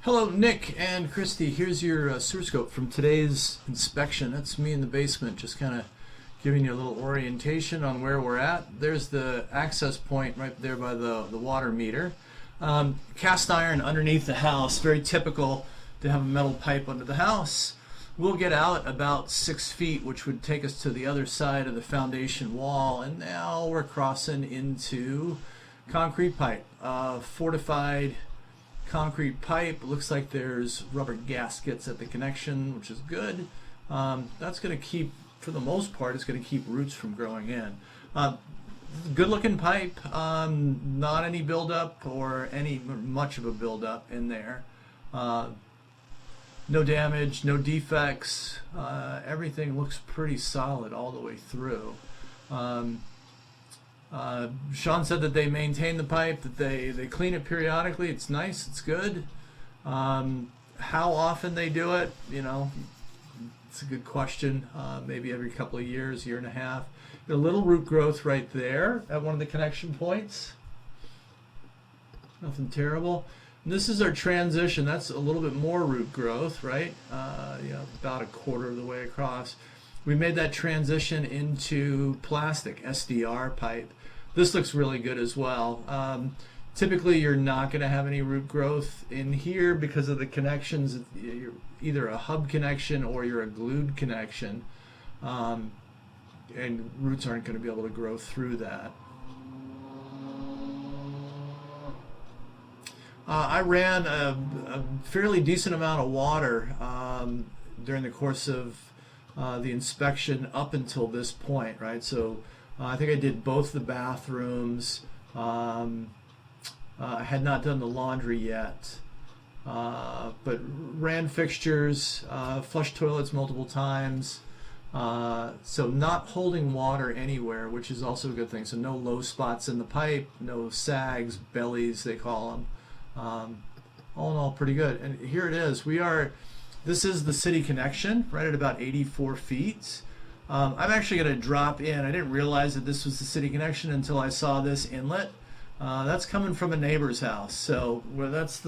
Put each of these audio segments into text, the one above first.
Hello, Nick and Christy. Here's your sewer scope from today's inspection. That's me in the basement, just kind of giving you a little orientation on where we're at. There's the access point right there by the water meter. Cast iron underneath the house, very typical to have a metal pipe under the house. We'll get out about 6 feet, which would take us to the other side of the foundation wall, and now we're crossing into concrete pipe, fortified concrete pipe. Looks like there's rubber gaskets at the connection, which is good. That's going to keep, for the most part, it's going to keep roots from growing in. Good looking pipe, not any buildup or any much of a buildup in there. No damage, no defects. Everything looks pretty solid all the way through. Sean said that they maintain the pipe, that they clean it periodically. It's nice, it's good. How often they do it, it's a good question. Maybe every couple of years, year and a half. A little root growth right there at one of the connection points. Nothing terrible. And this is our transition. That's a little bit more root growth, right? About a quarter of the way across. We made that transition into plastic SDR pipe. This looks really good as well. Typically, you're not going to have any root growth in here because of the connections. You're either a hub connection or you're a glued connection, and roots aren't going to be able to grow through that. I ran a fairly decent amount of water during the course of the inspection up until this point, right? So I think I did both the bathrooms. I had not done the laundry yet, but ran fixtures, flushed toilets multiple times. So not holding water anywhere, which is also a good thing. So no low spots in the pipe, no sags, bellies they call them. All in all, pretty good. And here it is. This is the city connection, right at about 84 feet. I'm actually going to drop in. I didn't realize that this was the city connection until I saw this inlet. That's coming from a neighbor's house. So that's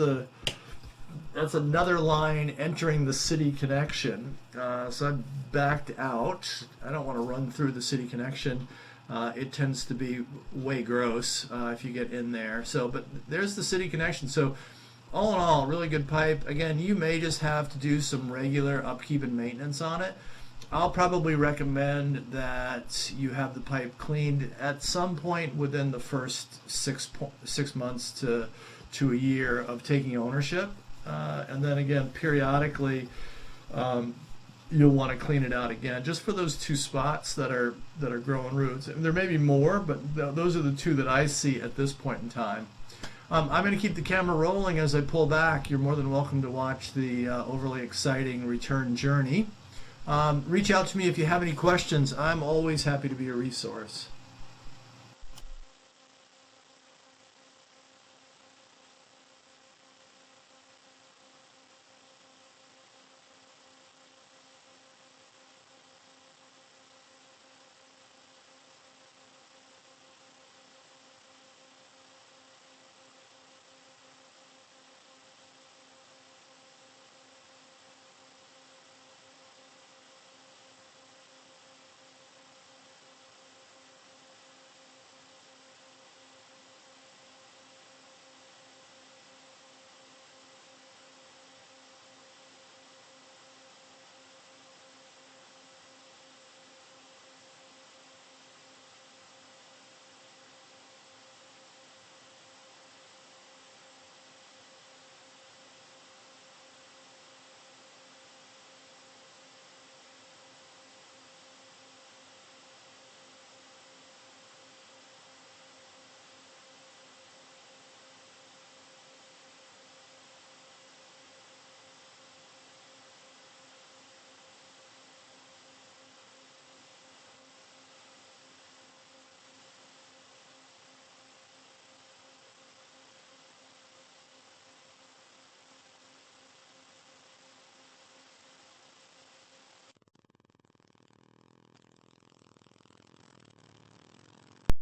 another line entering the city connection. So I backed out. I don't want to run through the city connection. It tends to be way gross if you get in there. But there's the city connection. So all in all, really good pipe. Again, you may just have to do some regular upkeep and maintenance on it. I'll probably recommend that you have the pipe cleaned at some point within the first 6 months to a year of taking ownership. And then again, periodically, you'll want to clean it out again, just for those two spots that are growing roots. And there may be more, but those are the two that I see at this point in time. I'm going to keep the camera rolling as I pull back. You're more than welcome to watch the overly exciting return journey. Reach out to me if you have any questions. I'm always happy to be a resource.